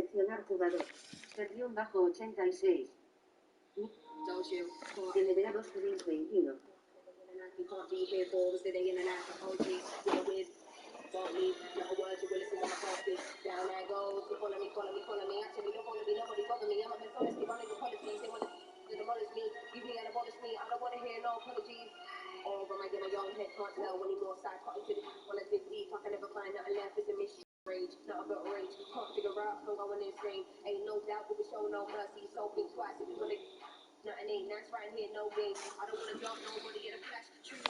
Seleccionar jugador. Versión bajo 86. NBA 2021. Want me, no words, you will listen when I talk this. Down that goes, you calling me. Actually, don't wanna be nobody bother me. I'm a dishonesty, running apologies. They wanna demolish me, give me and abolish me. I don't wanna hear no apologies. Or when I get my young head, can't tell any more side cutting to the when I dig deep. I can never find nothing left. It's a mission. Rage, not about rage. Can't figure out, I'm going insane. Ain't no doubt, we will show no mercy. So think twice if you wanna. Nothing ain't nice right here, no game. I don't wanna drop nobody, get a flash. Choose.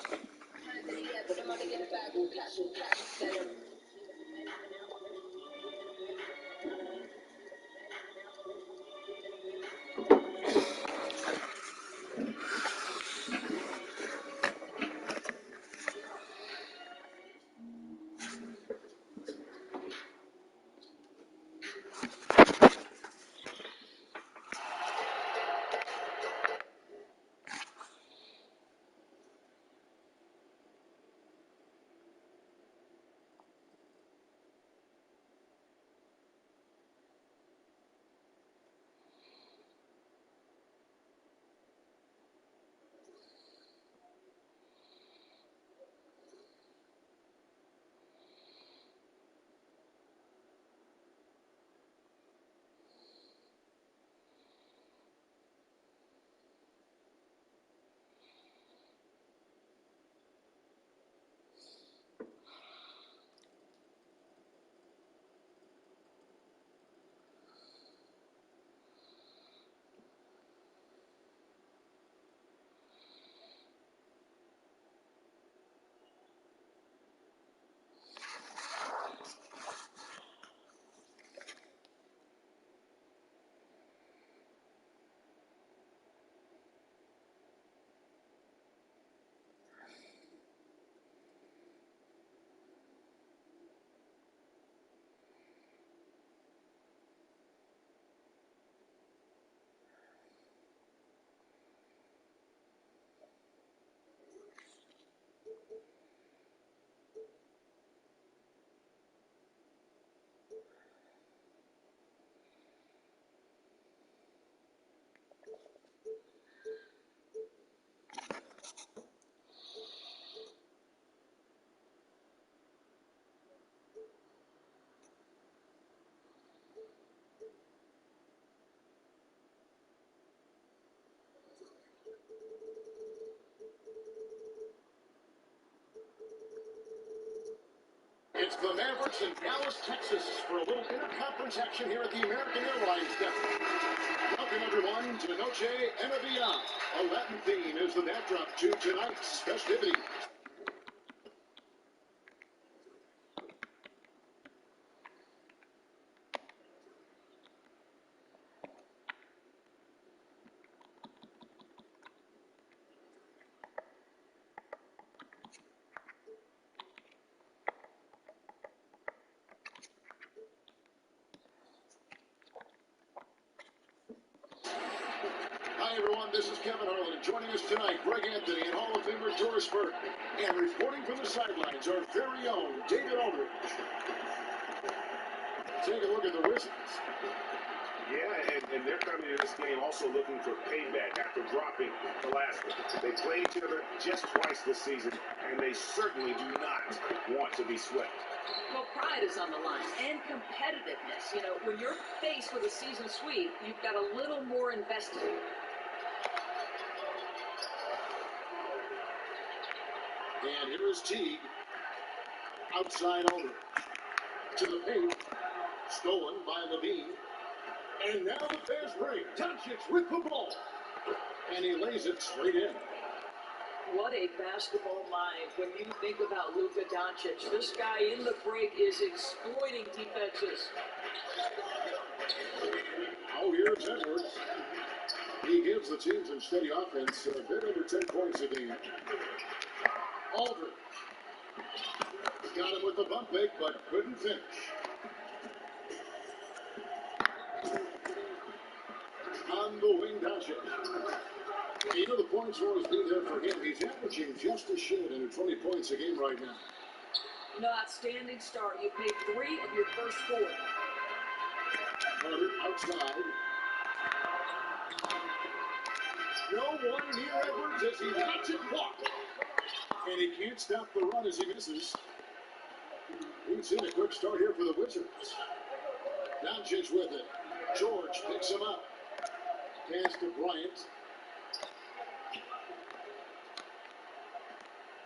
Hands in the air, but somebody get a bag. Cash, sell 'em. It's the Mavericks in Dallas, Texas for a little interconference action here at the American Airlines Depot. Welcome everyone to Noche Enavia. A Latin theme is the backdrop to tonight's festivities. Hi everyone, this is Kevin Harlan, and joining us tonight, Greg Anthony and Hall of Famer Doris Burke. And reporting from the sidelines, our very own David Aldridge. Take a look at the Wizards. Yeah, and they're coming into this game also looking for payback after dropping the last one. They played each other just twice this season, and they certainly do not want to be swept. Well, pride is on the line, and competitiveness. You know, when you're faced with a season sweep, you've got a little more invested. And here is Teague. Outside over. To the paint. Stolen by Levine. And now the fast break. Doncic with the ball. And he lays it straight in. What a basketball mind when you think about Luka Doncic. This guy in the break is exploiting defenses. Oh, here's Edwards. He gives the team some steady offense, a bit over 10 points a game. Aldridge. Got him with the bump fake, but couldn't finish. On the wing, Doncic. You know, the points will always be there for him. He's averaging just a shade under 20 points a game right now. An outstanding start. You've made 3 of your first 4. Carter outside. No one near Edwards as he lets it walk. And he can't stop the run as he misses. We've seen a quick start here for the Wizards. Doncic with it. George picks him up. Pass to Bryant.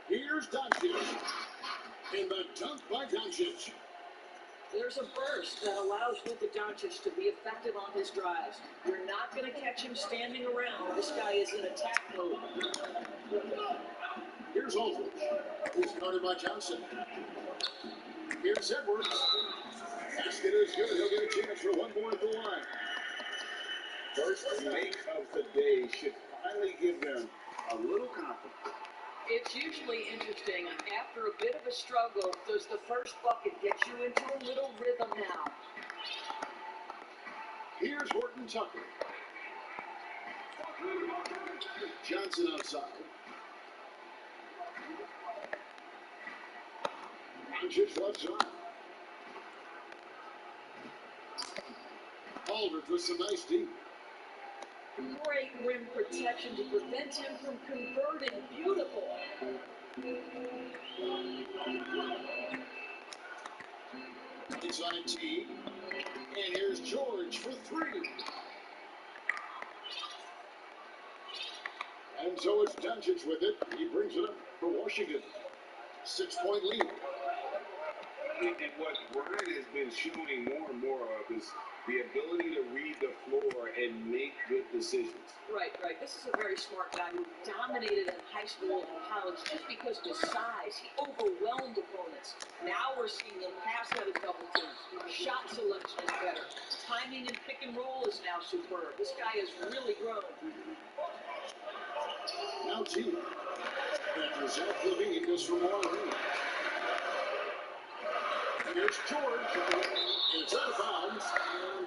Here's Doncic. And the dunk by Doncic. There's a burst that allows Luka Doncic to be effective on his drives. You're not going to catch him standing around. This guy is in attack mode. Here's Aldridge, who's guarded by Johnson. Here's Edwards. Basket is good. He'll get a chance for one more at the line. First make of the day should finally give them a little confidence. It's usually interesting. After a bit of a struggle, does the first bucket get you into a little rhythm now? Here's Horton Tucker. Johnson outside. Doncic left side. Aldridge with some nice deep. Great rim protection to prevent him from converting. Beautiful. Inside T. And here's George for three. And so it's Doncic with it. He brings it up for Washington. 6-point lead. And what Brian has been showing more and more of is the ability to read the floor and make good decisions. Right. This is a very smart guy who dominated in high school and college just because of his size. He overwhelmed opponents. Now we're seeing him pass out of double teams. Shot selection is better. Timing and pick and roll is now superb. This guy has really grown. Now T. After Zach Levine goes for more range. Here's George. And it's out of bounds.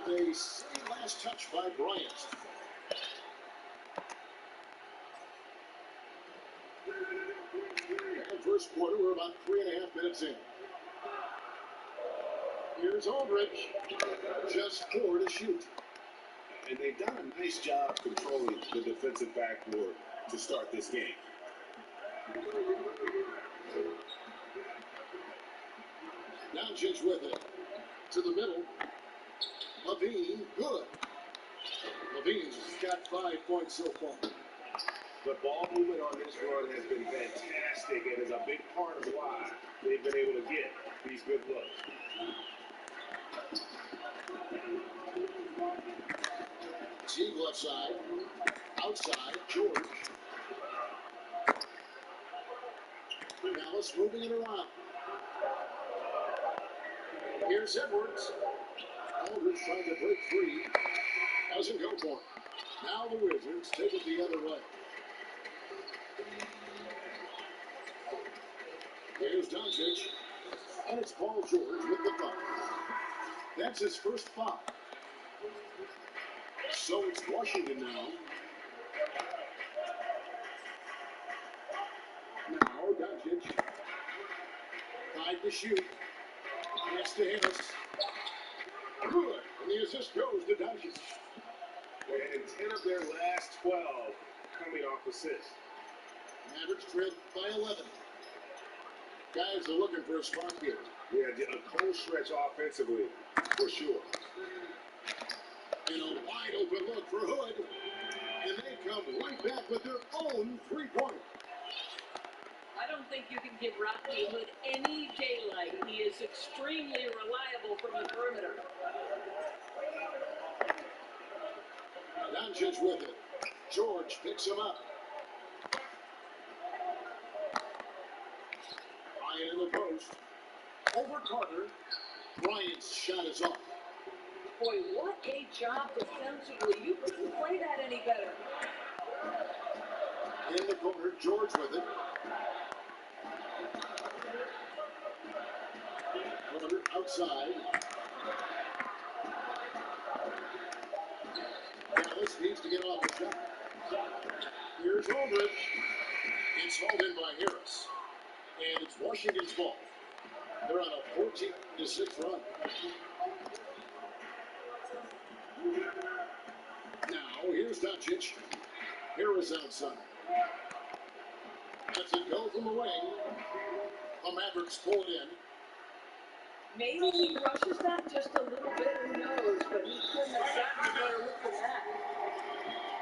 And they say last touch by Bryant. And first quarter, we're about 3.5 minutes in. Here's Aldridge. Just 4 to shoot. And they've done a nice job controlling the defensive backboard to start this game. Doncic with it. To the middle. Levine, good. Levine's got 5 points so far. The ball movement on this run has been fantastic and is a big part of why they've been able to get these good looks. Teague left side. Outside, George. Dallas moving it around. Here's Edwards. Aldridge trying to break free. Doesn't go for it. Now the Wizards take it the other way. Here's Doncic. And it's Paul George with the foul. That's his first foul. So it's Washington now. Now Doncic. 5 to shoot. Pass to Harris. Good. And the assist goes to Doncic. And 10 of their last 12 coming off assists. Mavericks trip by 11. Guys are looking for a spark here. Yeah, a cold stretch offensively, for sure. And a wide open look for Hood. And they come right back with their own three-pointer. I don't think you can give Rodney Hood any daylight. He is extremely reliable from the perimeter. Doncic with it. George picks him up. Bryant in the post. Over Carter. Bryant's shot is off. Boy, what a job defensively. You couldn't play that any better. In the corner, George with it. Carter outside. Dallas needs to get off the shot. Here's Aldridge. It's hauled in by Harris. And it's Washington's ball. They're on a 14-6 run. Now, here's Doncic. Harris outside. Lets it go from the wing. The Mavericks pull it in. Maybe he rushes that just a little bit, who knows, but he couldn't have gotten a better look than that.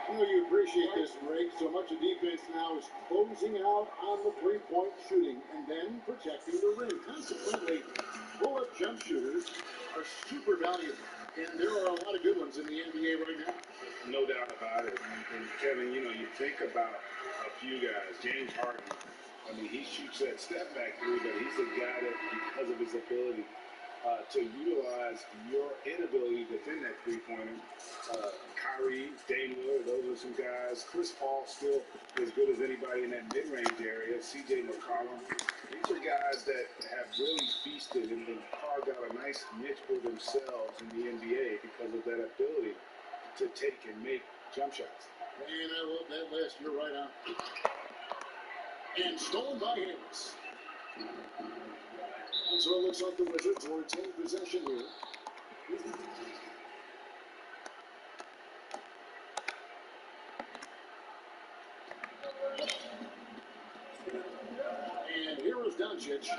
I know you appreciate this, Ray. So much of defense now is closing out on the three-point shooting and then protecting the rim. Consequently, pull-up jump shooters are super valuable, and there are a lot of good ones in the NBA right now. No doubt about it. And Kevin, you know, you think about a few guys. James Harden, I mean, he shoots that step back three, but he's a guy that, because of his ability to utilize your inability to defend that three-pointer. Kyrie, Dame Lillard, those are some guys. Chris Paul still as good as anybody in that mid-range area. CJ McCollum. These are guys that have really feasted and carved out a nice niche for themselves in the NBA because of that ability to take and make jump shots. Man, I love that list. You're right on. And stolen by Harris. And so it looks like the Wizards will retain possession here. And here is Doncic.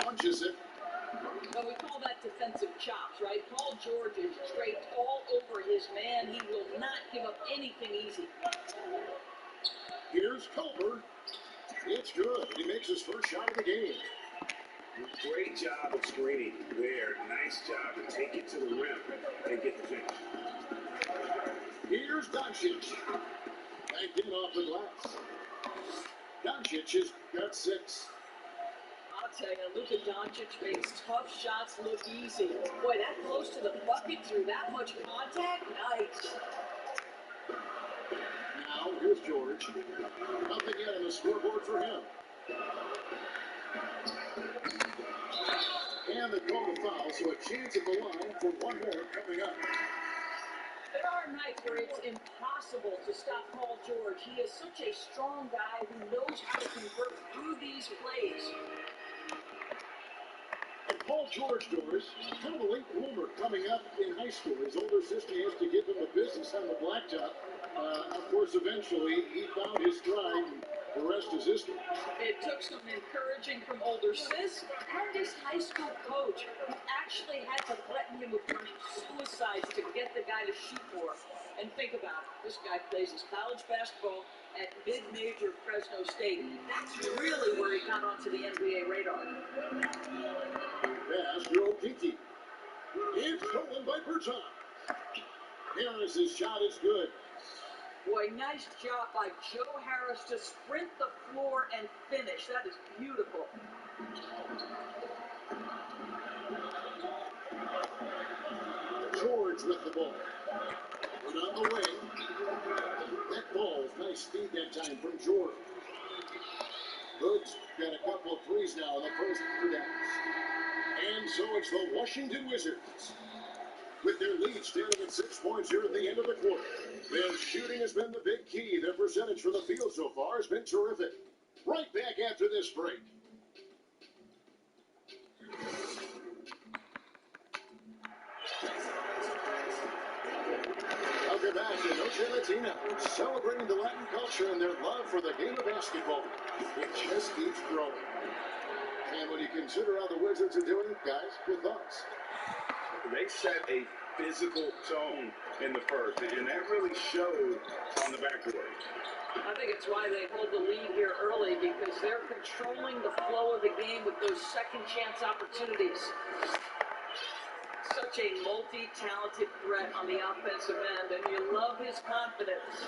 Launches it. Well, we call that defensive chops, right? Paul George is draped all over his man. He will not give up anything easy. Here's Culver. It's good. He makes his first shot of the game. Great job of screening there. Nice job to take it to the rim and get the finish. Here's Doncic. Banked in off the glass. Doncic has got 6. I'll tell you, Luka Doncic makes tough shots look easy. Boy, that close to the bucket through that much contact, nice. Now, here's George. Nothing yet on the scoreboard for him. And they call the foul, so a chance at the line for one more coming up. There are nights where it's impossible to stop Paul George. He is such a strong guy who knows how to convert through these plays. And Paul George, Doris, kind of a late bloomer coming up in high school. His older sister has to give him the business on the blacktop. Of course, eventually, he found his stride, and the rest is history. It took some encouraging from older sis and his high school coach, who actually had to threaten him with suicides to get the guy to shoot more. And think about it, this guy plays his college basketball at mid-major Fresno State. That's really where he got onto the NBA radar. Pass to Okiki. It's stolen by Berton. Harris's shot is good. Boy, nice job by Joe Harris to sprint the floor and finish. That is beautiful. George with the ball. Put on the wing. That ball, nice speed that time from George. Hood's got a couple of threes now in the first 3 downs. And so it's the Washington Wizards with their lead standing at 6 points here at the end of the quarter. Their shooting has been the big key. Their percentage from the field so far has been terrific. Right back after this break. Welcome back to Noche Latina, celebrating the Latin culture and their love for the game of basketball. It just keeps growing. And when you consider how the Wizards are doing, guys, your thoughts? They set a physical tone in the first, and that really showed on the backcourt. I think it's why they hold the lead here early, because they're controlling the flow of the game with those second chance opportunities. Such a multi-talented threat on the offensive end, and you love his confidence.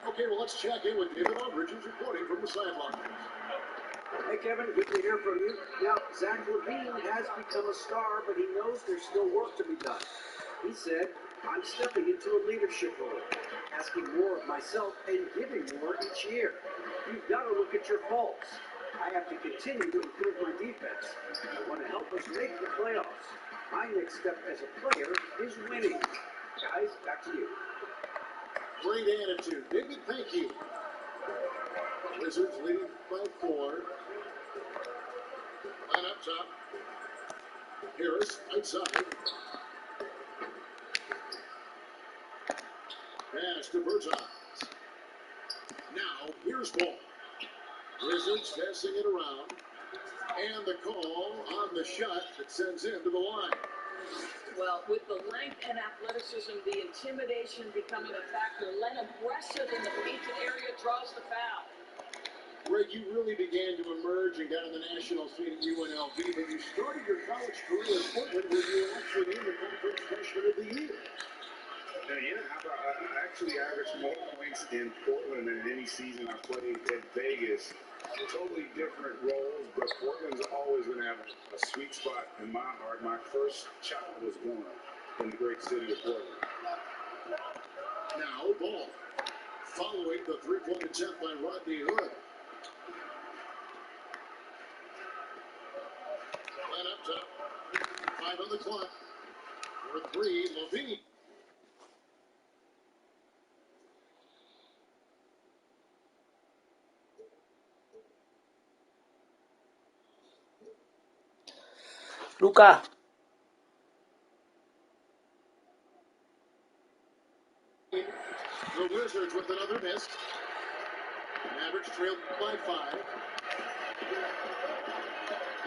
Okay, well, let's check in with David Aldridge, who's reporting from the sidelines. Hey, Kevin, good to hear from you. Now, Zach LaVine has become a star, but he knows there's still work to be done. He said, I'm stepping into a leadership role, asking more of myself and giving more each year. You've got to look at your faults. I have to continue to improve my defense. I want to help us make the playoffs. My next step as a player is winning. Guys, back to you. Great attitude. David, thank you. Wizards leading by 4. Line up top. Harris outside. Pass to Bertans. Now, here's ball. Wizards passing it around. And the call on the shot that sends him to the line. Well, with the length and athleticism, the intimidation becoming a factor. Len aggressive in the painted area, draws the foul. Greg, you really began to emerge and got on the national scene at UNLV, but you started your college career in Portland where you were actually named the Conference Freshman of the Year. Yeah, how about I actually averaged more points in Portland than any season I played at Vegas. Totally different roles, but Portland's always going to have a sweet spot in my heart. My first child was born in the great city of Portland. Now, ball. Following the three-point attempt by Rodney Hood. And up top. 5 on the clock. For 3, Levine. Luka. The Wizards with another miss. Mavericks trailed by 5.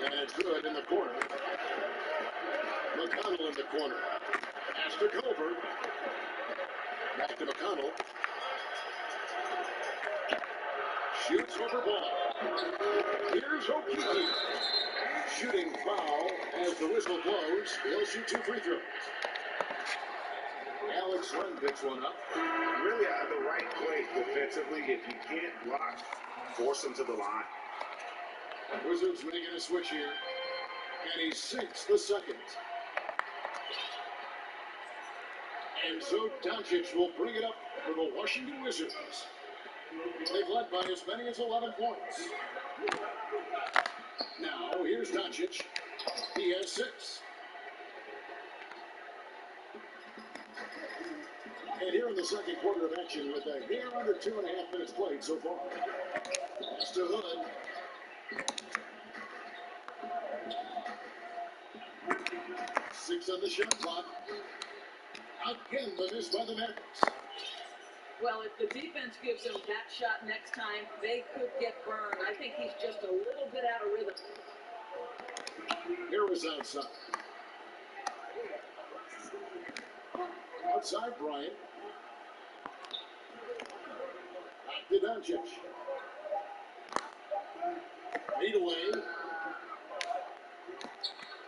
And it's good in the corner. McConnell in the corner. Pass to Culver. Back to McConnell. Shoots over ball. Here's O'Keefe. Shooting foul as the whistle blows. He'll shoot 2 free throws. Alex Len picks one up. Really the right play defensively. If you can't block, force him to the line. Wizards making a switch here. And he sinks the second. And so Doncic will bring it up for the Washington Wizards. They've led by as many as 11 points. Now, here's Doncic. He has 6. And here in the second quarter of action with a hair under 2.5 minutes played so far. Pass to Hood. Six on the shot clock. Again, the miss by the Mavericks. Well, if the defense gives him that shot next time, they could get burned. I think he's just a little bit out of rhythm. Here is outside. Outside Bryant. Back to Doncic. Lead away.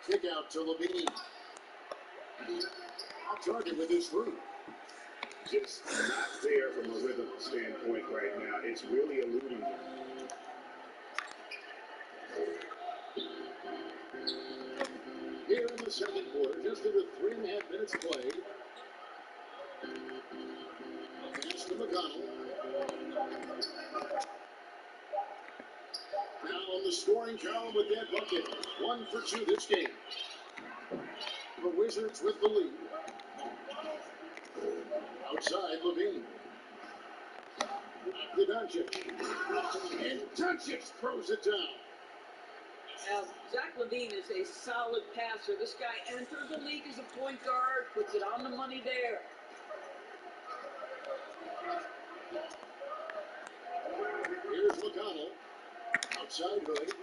Kick out to Levine. Off target with his 3. Just not there from a rhythm standpoint right now. It's really eluding him. Here in the second quarter, just under 3.5 minutes played. Pass to McConnell. Now on the scoring column with that bucket. 1 for 2 this game. The Wizards with the lead. Outside Levine. Back to Doncic. And Doncic throws it down. Now, Zach LaVine is a solid passer. This guy entered the league as a point guard, puts it on the money there. Here's McConnell. Outside Hood.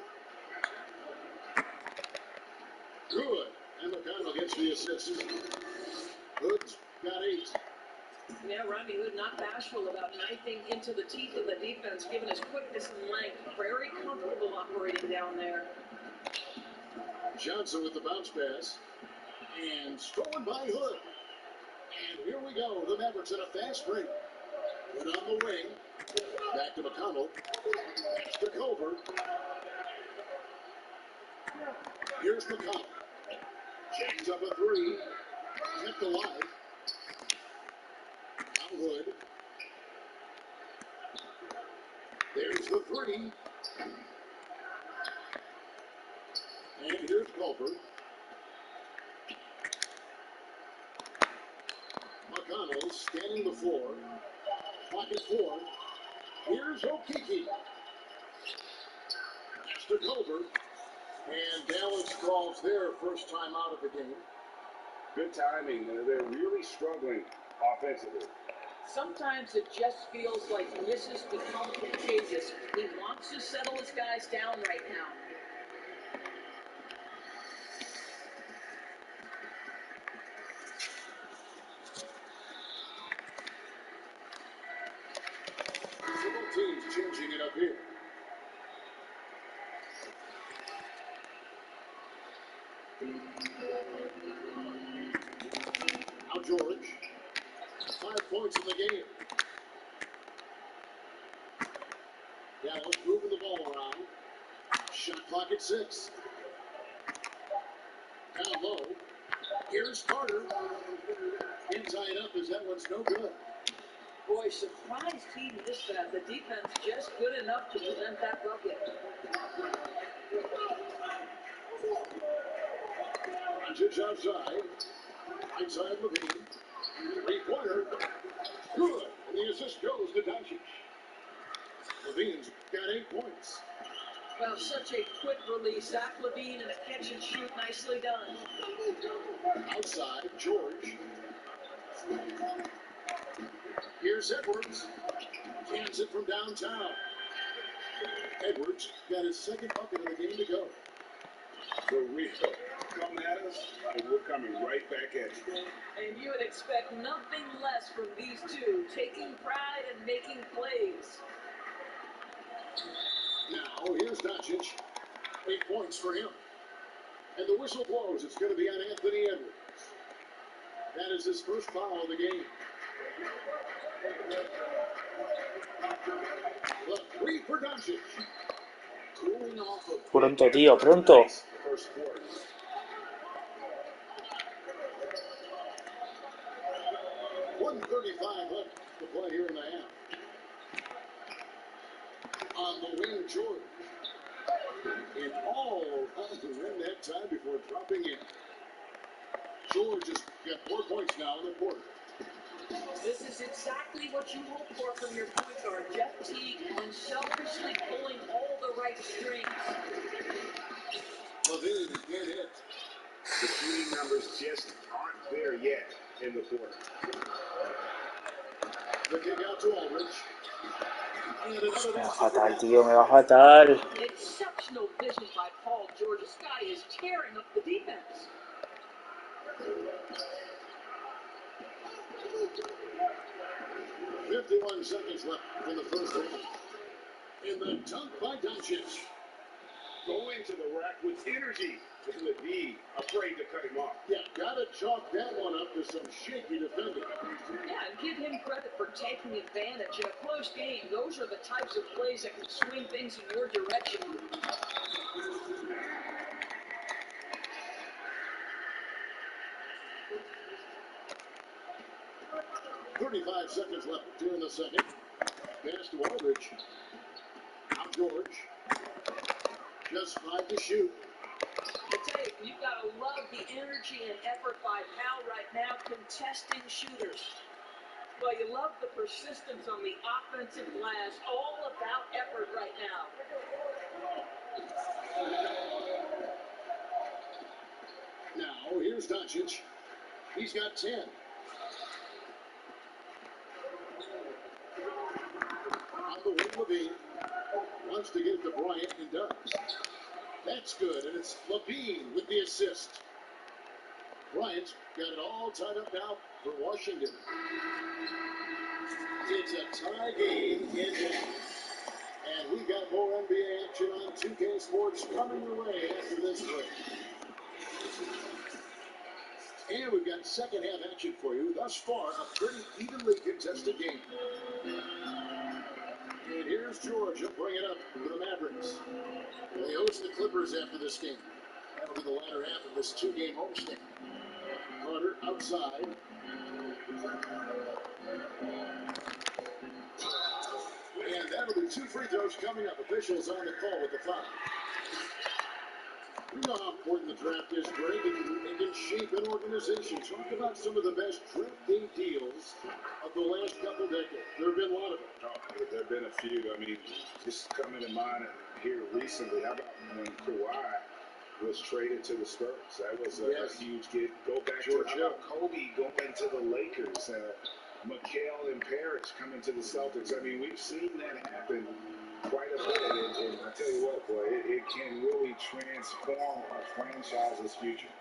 Good. And McConnell gets the assist. Hood's got 8. Yeah, Rodney Hood not bashful about knifing into the teeth of the defense, given his quickness and length. Very comfortable operating down there. Johnson with the bounce pass. And stolen by Hood. And here we go. The Mavericks in a fast break. Hood on the wing. Back to McConnell. Pass to Culver. Here's McConnell. Jacks up a 3. Kept alive. Now Hood. There's the 3. And here's Culver. McConnell scanning the floor. Pocket 4. Here's O'Keefe. Pass to Culver. And Dallas calls their first time out of the game. Good timing. They're really struggling offensively. Sometimes it just feels like misses become contagious. He wants to settle his guys down right now. So both teams changing it up here. Now George. 5 points in the game. Dallas moving the ball around. Shot clock at 6. Down low. Here's Carter. Can't tie it up as that one's no good. Boy, surprised he missed that. The defense just good enough to prevent that bucket. Doncic outside. Right side Levine. 3-pointer. Good. And the assist goes to Doncic. Levine's got 8 points. Well, such a quick release. Zach Levine and a catch and shoot. Nicely done. Outside, George. Here's Edwards. Cans it from downtown. Edwards got his second bucket of the game to go. For real. Coming at us, we're coming right back at you. And you would expect nothing less from these two, taking pride and making plays. Now, here's Doncic. 8 points for him. And the whistle blows. It's going to be on Anthony Edwards. That is his first foul of the game. The 3 for Doncic. Cooling off of Pronto, tío, pronto. First quarter. .135 left to play here in the half. On the wing, George. And all around the rim that time before dropping in. George has got 4 points now in the quarter. This is exactly what you hope for from your point guard, Jeff Teague, unselfishly pulling all the right strings. Levine can't hit. The shooting numbers just aren't there yet in the quarter. The kick out to Aldridge. And another Me va fatal, tío, me va fatal. Exceptional vision by Paul George. This guy is tearing up the defense. .51 seconds left in the first half. In the dunk by Doncic. Going to the rack with energy. Levine afraid to cut him off. Yeah, gotta chalk that one up to some shaky defending. Yeah, and give him credit for taking advantage. In a close game, those are the types of plays that can swing things in your direction. 35 seconds left here in the second. Pass to Aldridge. Out George. Just 5 to shoot. I tell you, you've got to love the energy and effort by Powell right now contesting shooters. Well, you love the persistence on the offensive glass. All about effort right now. Now, here's Doncic. He's got 10. On the wing, Levine. Wants to get it to Bryant and does. That's good, and it's Levine with the assist. Bryant's got it all tied up now for Washington. It's a tie game in Dallas. And we got more NBA action on 2K Sports coming your way after this break. And we've got second half action for you. Thus far, a pretty evenly contested game. And here's George. He'll bring it up for the Mavericks. They host the Clippers after this game. That'll be the latter half of this 2-game homestand. Carter outside. And that'll be 2 free throws coming up. Officials on the call with the foul. You know how important the draft is, Greg, and it can shape an organization. Talk about some of the best draft day deals of the last couple decades. There have been a lot of them. Oh, there have been a few. I mean, just coming to mind here recently, how about when Kawhi was traded to the Spurs? That was a huge get. Go back to how about Kobe going to the Lakers. McHale and Parrish coming to the Celtics. I mean, we've seen that happen quite a bit. And I tell you what, boy, it can really transform a franchise's future.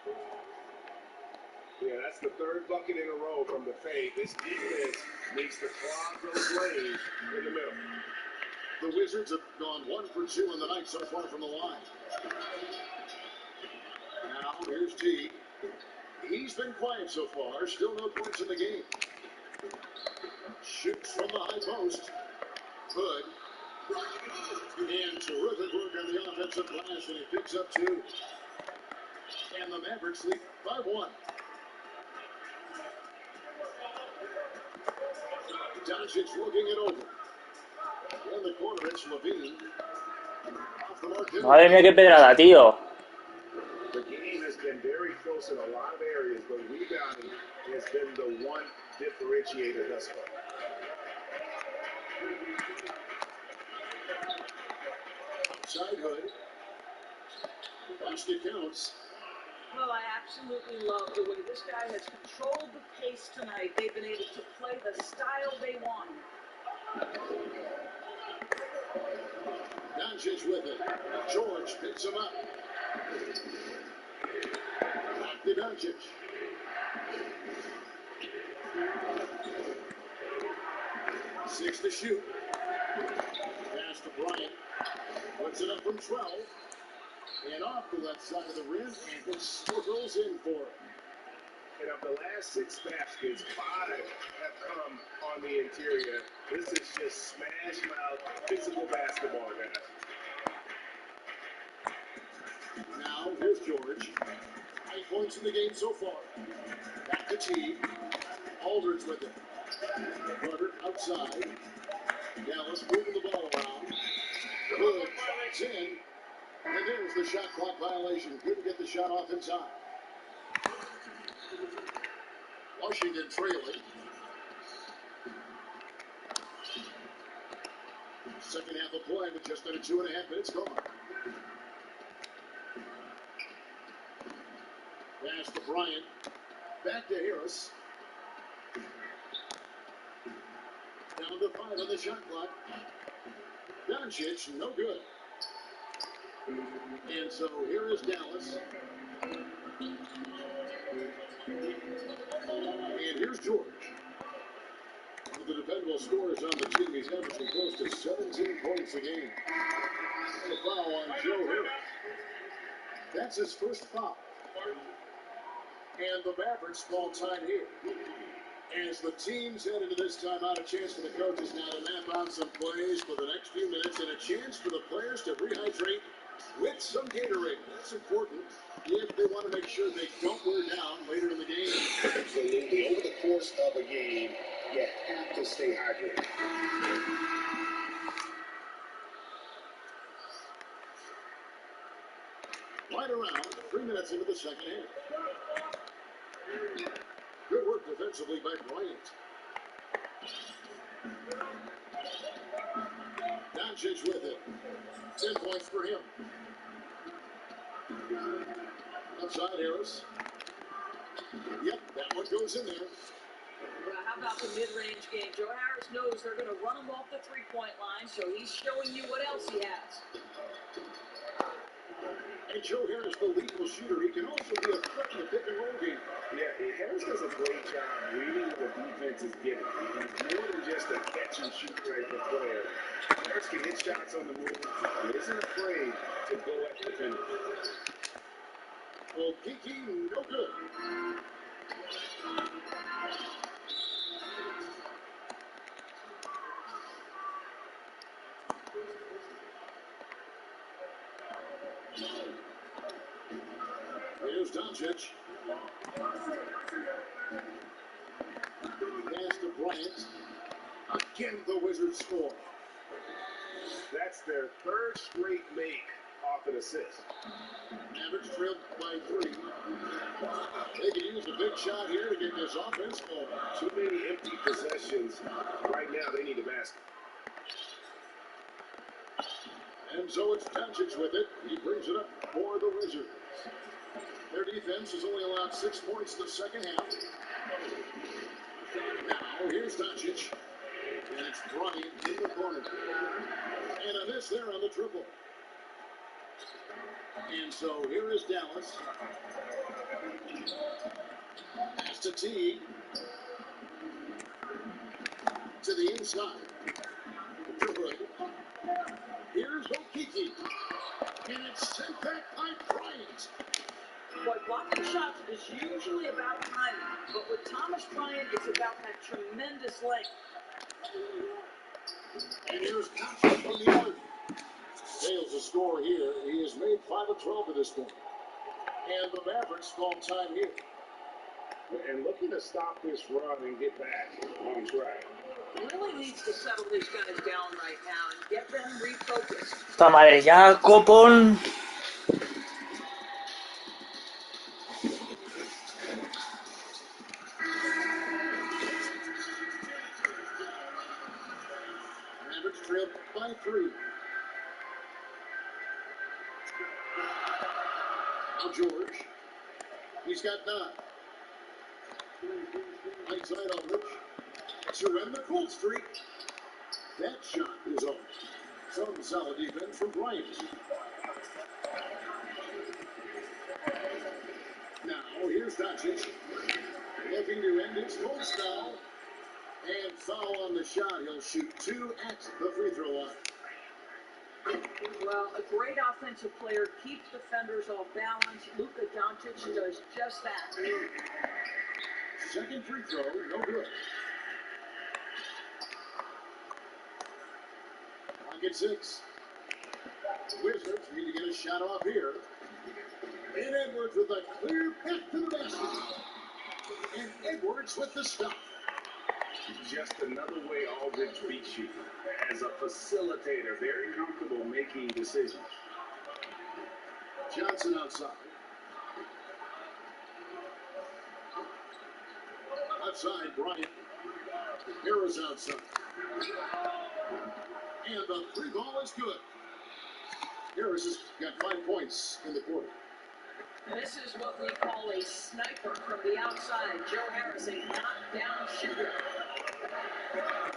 Yeah, that's the third bucket in a row from the fade. This defense needs to clog those lanes in the middle. The Wizards have gone 1 for 2 in the night so far from the line. Now, here's T. He's been quiet so far. Still no points in the game. Shoots from the high post. Good. And terrific work on the offensive glass, and he picks up 2. And the Mavericks lead by 1. Doncic looking it over. In the corner, it's Levine. Off the mark. Madre mía, qué pedrada, tío. The game has been very close in a lot of areas, but rebounding has been the one differentiator thus far. Outside Hood. Basket counts. Well, I absolutely love the way this guy has controlled the pace tonight. They've been able to play the style they want. Doncic with it. George picks him up. Back to Doncic. Six to shoot. Pass to Bryant. Puts it up from 12. And off the left side of the rim. And it swirls in for him. And of the last 6 baskets, 5 have come on the interior. This is just smash mouth physical basketball, guys. Now, here's George. 8 points in the game so far. Back to T. Aldridge with it. Carter outside. Dallas moving the ball around. Good. It's in. And there's the shot clock violation. Couldn't get the shot off in time. Washington trailing. Second half of play with just under 2.5 minutes gone. Pass to Bryant. Back to Harris. Down to 5 on the shot clock. Doncic, no good. And so here is Dallas. And here's George. One of the dependable scorers on the team. He's averaging close to 17 points a game. And a foul on Joe Harris. That's his first foul. And the Mavericks call time here. As the teams head into this timeout, a chance for the coaches now to map out some plays for the next few minutes and a chance for the players to rehydrate with some Gatorade. That's important if they want to make sure they don't wear down later in the game. Absolutely. Over the course of a game, you have to stay hydrated. Right around 3 minutes into the second half. Good work defensively by Bryant. Doncic with it. 10 points for him. Outside Harris. Yep, that one goes in there. Well, how about the mid-range game? Joe Harris knows they're going to run him off the three-point line, so he's showing you what else he has. And Joe Harris, the lethal shooter, he can also be a threat in the pick-and-roll game. Yeah, Harris does a great job reading what the defense is giving. He's more than just a catch-and-shoot type of player. Harris can hit shots on the move. He isn't afraid to go at the defender. Well, Kiki, no good. Here's Doncic. Pass to Bryant. Again, the Wizards score. That's their third straight make off an assist. Mavericks trailed by 3. They can use a big shot here to get this offense going. Too many empty possessions. Right now, they need a basket. And so it's Doncic with it. He brings it up for the Wizards. Their defense has only allowed 6 points in the second half. Now here's Doncic. And it's Bryant in the corner. And a miss there on the triple. And so here is Dallas. Pass to Teague. To the inside. Good. Here's Okiki. And it's sent back by Bryant. Boy, blocking shots is usually about timing, but with Thomas Bryant, it's about that tremendous length. And here's Doncic from the other. Fails to score here. He has made 5 of 12 at this point. And the Mavericks call time here. And looking to stop this run and get back on track. Really needs to settle these guys down right now and get them refocused. Puta madre, ya, copón. Mavericks trail by 3. Now George. He's got 9. Right side on Rich. To end the cool streak. That shot is off. Some solid defense from Bryant. Now here's Doncic. Looking to end his full spell. And foul on the shot. He'll shoot 2 at the free throw line. Well, a great offensive player keeps defenders off balance. Luka Doncic does just that. Second free throw, no good. Pocket 6. Wizards need to get a shot off here. And Edwards with a clear back to the basket. And Edwards with the stop. Just another way Aldridge beats you. As a facilitator, very comfortable making decisions. Johnson outside. Outside, Bryant. Harris outside. And the 3 ball is good. Harris has got 5 points in the quarter. This is what we call a sniper from the outside. Joe Harris, a knockdown shooter.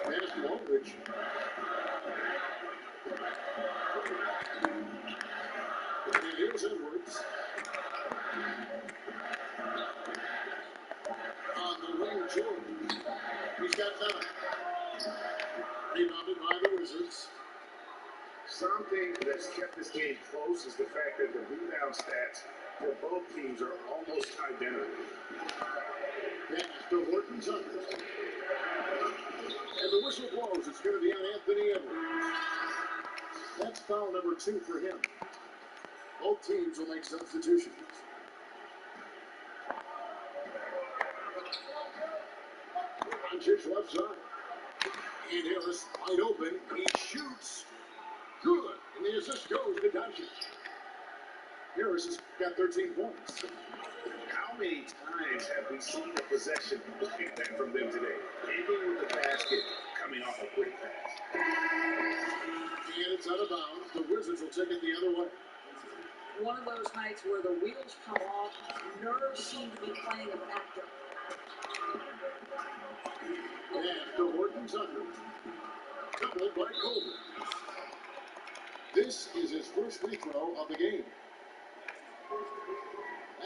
Pass to Aldridge. And here's Edwards. On the wing, Jordan. He's got 9. Rebounded by the Wizards. Something that's kept this game close is the fact that the rebound stats for both teams are almost identical. Pass to Horton's under. And the whistle blows. It's going to be on Anthony Edwards. That's foul number 2 for him. Both teams will make substitutions. Doncic left side. And Harris wide open. He shoots. Good. And the assist goes to Doncic. Harris has got 13 points. How many times have we seen a possession like that from them today? Ending with the basket, coming off a quick pass. And it's out of bounds. The Wizards will take it the other way. One of those nights where the wheels come off, nerves seem to be playing a factor. And the Horton's under. Coupled by Colbert. This is his first free throw of the game.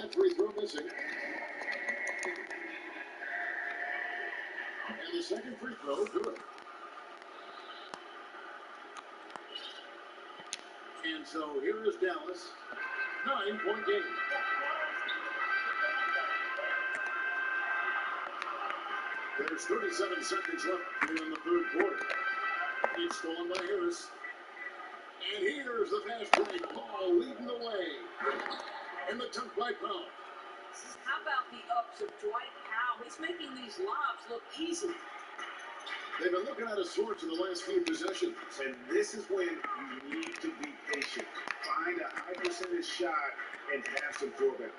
That free throw missing. And the second free throw, good. And so here is Dallas. 9-point game. There's 37 seconds left here in the third quarter. It's stolen by Harris. And here's the fast break. Ball leading the way. And the dunk by Powell. How about the ups of Dwight Powell? He's making these lobs look easy. They've been looking at a sword in the last few possessions. And this is when you need to be patient. Find a high percentage shot and have some drawback.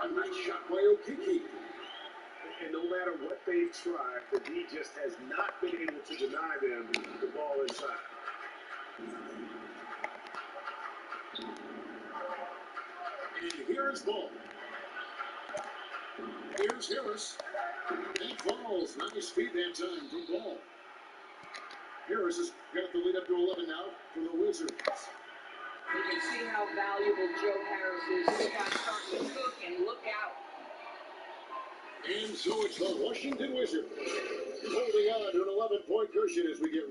A nice shot by Okiki. And no matter what they've tried, the D just has not been able to deny them the ball inside. And here's Ball. Here's Harris. That falls. Nice speed that time from Ball. Harris has got the lead up to 11 now for the Wizards. You can see how valuable Joe Harris is. This guy's starting to cook, and look out. And so it's the Washington Wizards holding on to an 11-point cushion as we get.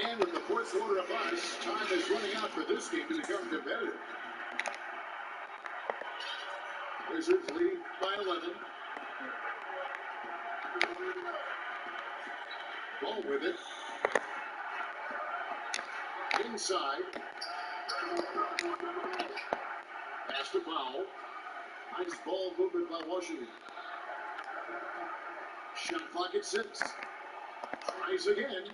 And with the fourth quarter of us, time is running out for this game to become competitive. Wizards leading by 11. Ball with it. Inside. Pass to Powell. Nice ball movement by Washington. Shot clock at 6. Tries again.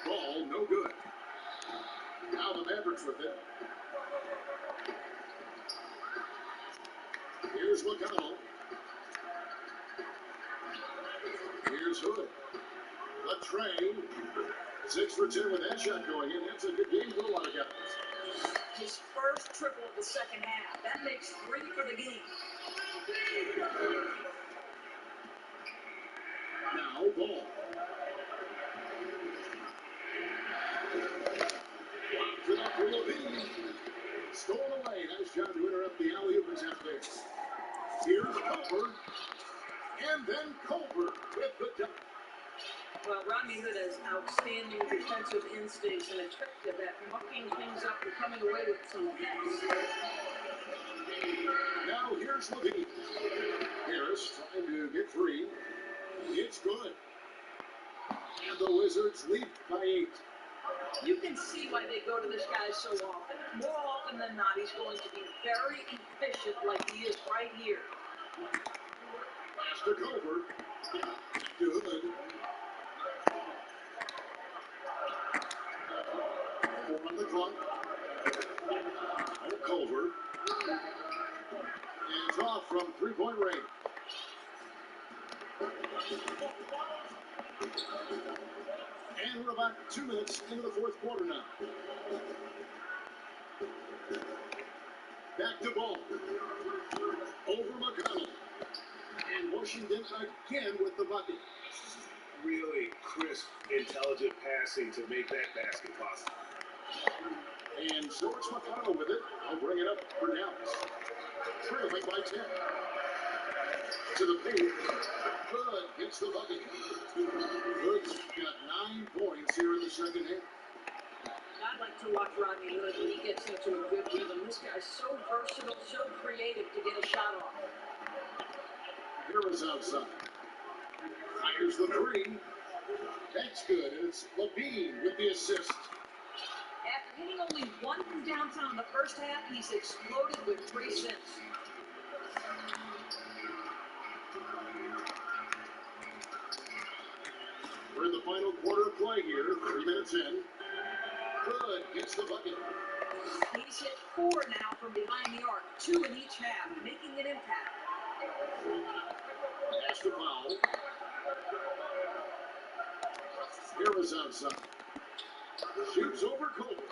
Ball no good. Now the Mavericks with it. Here's McConnell. Here's Hood. A train. 6 for 10 with that shot going in. That's a good game for a lot of guys. His first triple of the second half. That makes 3 for the game. Now Ball. Locked it up for Levine. Stolen away. Nice job to interrupt the alley-oop attempt there. Here's Culver. And then Culver with the dunk. Well, Rodney Hood has outstanding defensive instincts and a trick to that, mucking things up and coming away with some hits. Now here's Levine. Harris trying to get free. It's good. And the Wizards lead by 8. You can see why they go to this guy so often. More often than not, he's going to be very efficient like he is right here. Pass to Culver. To Hood. 4 on the clock. Culver. And it's off from 3-point range. And we're about 2 minutes into the fourth quarter now. Back to Ball. Over McConnell. And Washington again with the bucket. Really crisp, intelligent passing to make that basket possible. And so it's McConnell with it. I'll bring it up for Dallas. Trailing by 10. To the paint. Hood gets the bucket. Hood's got 9 points here in the second half. I'd like to watch Rodney Hood when he gets into a good rhythm. This guy's so versatile, so creative to get a shot off. Harris outside. Fires the 3. That's good. And it's Levine with the assist. After hitting only 1 from downtown in the first half, he's exploded with 3 since. We're in the final quarter of play here. 3 minutes in. Hood gets the bucket. He's hit 4 now from behind the arc, 2 in each half, making an impact. Pass to Powell. Harris outside. Shoots over Culver.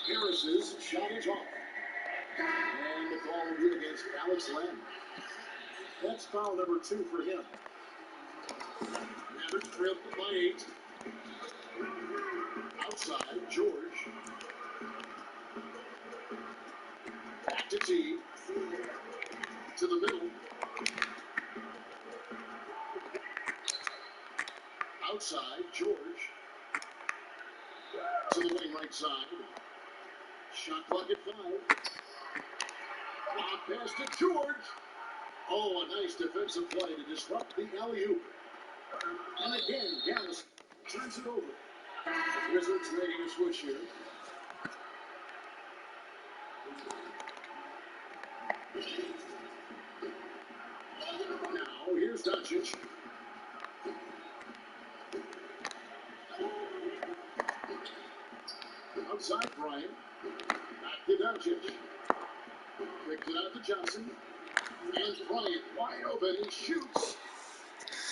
Harris's shot is off. And the ball will be against Alex Lamb. That's foul number 2 for him. Mavericks trailed by 8. Outside, George. Back to T. To the middle. Outside, George. To the wing right side. Shot clock at 5. Lob pass to George. Oh, a nice defensive play to disrupt the alley-oop. And again, Dallas turns it over. Wizards making a switch here. Now, here's Doncic. Outside Bryant. Back to Doncic. Kicks it out to Johnson. And Bryant wide open. He shoots.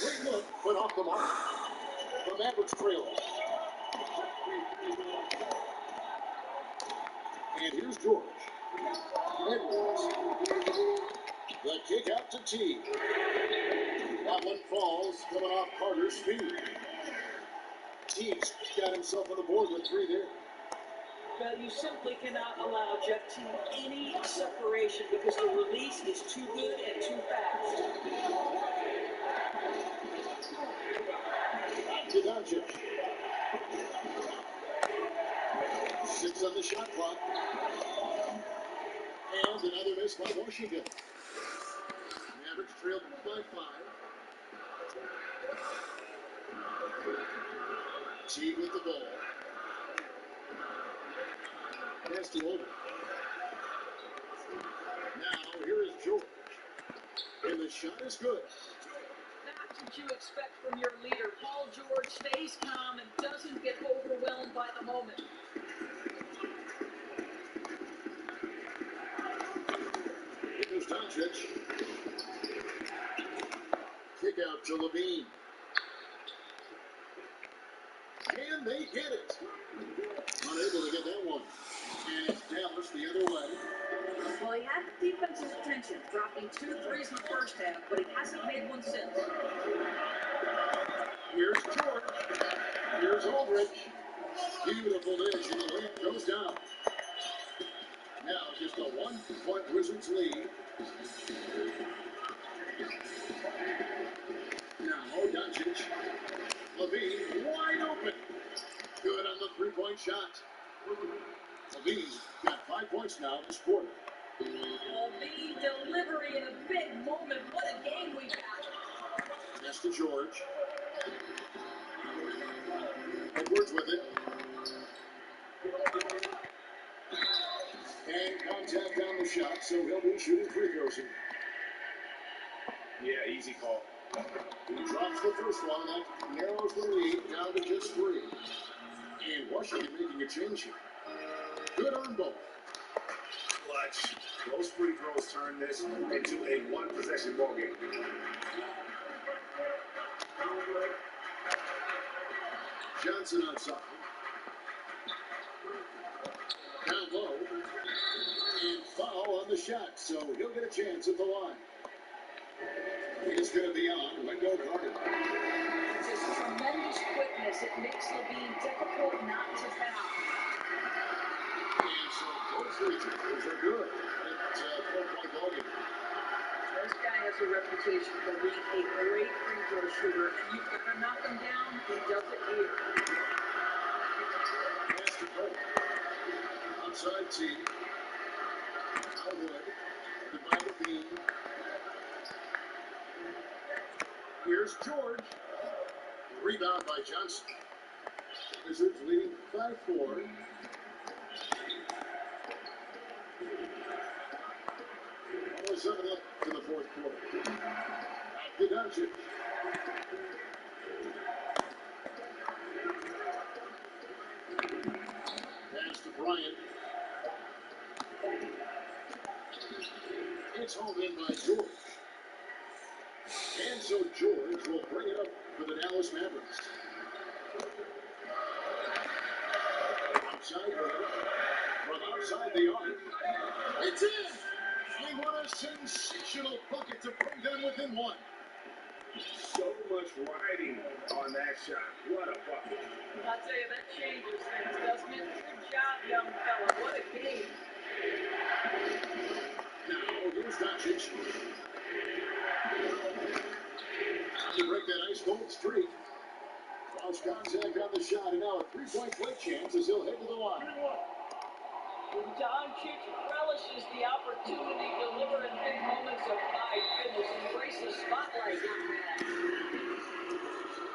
Great look, but off the mark. The Mavericks trail. And here's George. Edwards. The kick out to T. That one falls, coming off Carter's feet. Teague's got himself on the board with 3 there. Well, you simply cannot allow Jeff Teague any separation because the release is too good and too fast. To Doncic. 6 on the shot clock. And another miss by Washington. Mavericks trailed by 5. Teague with the ball. Pass to Older. Now, here is George. And the shot is good. That's what you expect from your leader. Paul George stays calm and doesn't get overwhelmed by the moment. Here's Doncic. Kick out to Levine. And they get it. Unable to get that one. And it's Dallas the other way. Well, he had the defense's attention, dropping 2 threes in the first half, but he hasn't made one since. Here's George. Here's Aldridge. Beautiful dish, and the layup goes down. Now just a 1-point Wizards lead. Now Doncic. Levine wide open. Good on the 3-point shot. Levine's got 5 points now this quarter. Levine delivery in a big moment. What a game we've had. Pass to George. Edwards with it. And contact on the shot, so he'll be shooting free throws here. Yeah, easy call. He drops the first one. That narrows the lead down to just 3. And Washington making a change here. Good on both. Clutch. Those free throws turn this into a 1-possession ball game. Johnson outside. Down low. And foul on the shot, so he'll get a chance at the line. It's going to be on Wendell Carter. Just tremendous quickness. It makes Levine difficult not to foul. And so both free throws are good. It's a 4-point ball game. This guy has a reputation for being a great free throw shooter, and you've got to knock him down. He does it here. Pass to Cole. Outside T. Elwood. Goodbye to Bean. Here's George. Rebound by Johnson. Wizards leading by 4. Only 7 up in the fourth quarter. To Doncic. Pass to Bryant. It's home in by George. And so George will bring it up for the Dallas Mavericks. Outside from outside the arc. It's in! And what a sensational bucket to bring them within 1. So much riding on that shot. What a bucket. I'll tell you, that changes things, doesn't it? Good job, young fella. What a game. Now, here's Doncic. To break that ice cold streak. Lost contact on the shot, and now a 3-point play chance as he'll head to the line. Doncic relishes the opportunity to deliver in big moments of, my goodness, embrace the spotlight, young man.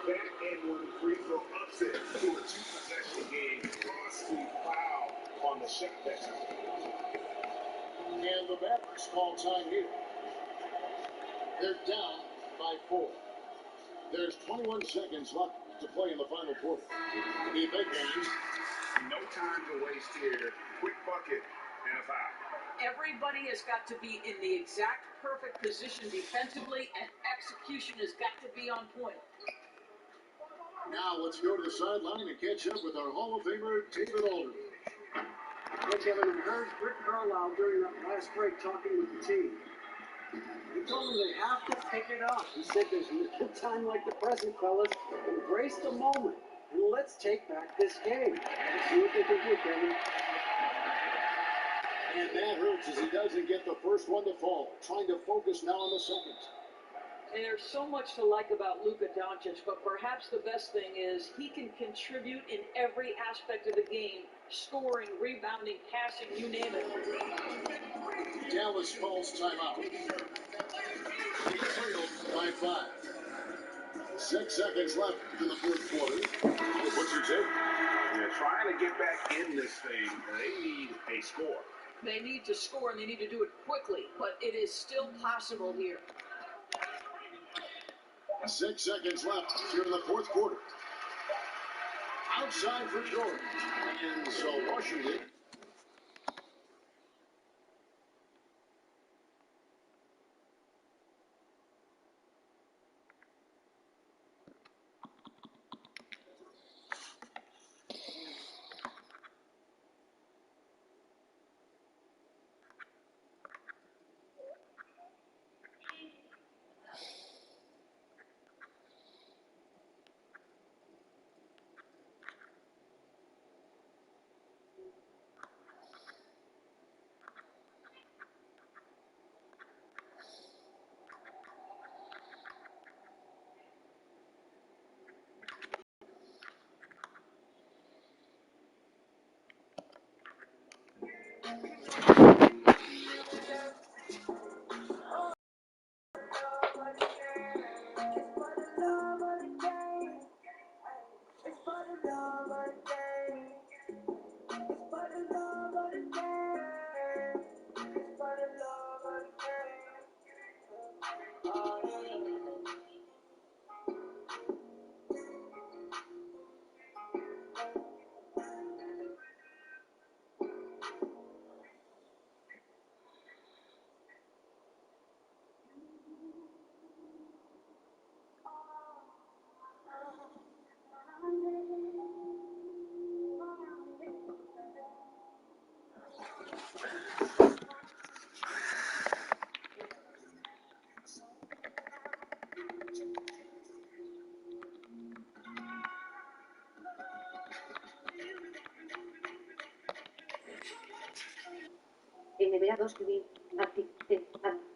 That and one free throw upset to a 2-possession game. Costly foul on the shot that time. And the Mavericks call time here. They're down by 4. There's 21 seconds left to play in the final quarter. The big guys. No time to waste here. Quick bucket and a foul. Everybody has got to be in the exact perfect position defensively, and execution has got to be on point. Now let's go to the sideline and catch up with our Hall of Famer, David Aldridge. Hey, Kevin, I heard Rick Carlisle during that last break talking with the team. He told them they have to pick it up. He said there's no time like the present, fellas. Embrace the moment, and let's take back this game. Let's see what they can do, Kevin. And that hurts as he doesn't get the first one to fall. Trying to focus now on the second. And there's so much to like about Luka Doncic, but perhaps the best thing is he can contribute in every aspect of the game, scoring, rebounding, passing, you name it. Dallas calls timeout. He trailed by 5. 6 seconds left in the fourth quarter. What's your take? Yeah, trying to get back in this thing, they need a score. They need to score, and they need to do it quickly, but it is still possible here. 6 seconds left here in the fourth quarter. Outside for Jordan. And so Washington. NBA 2 TV. Active.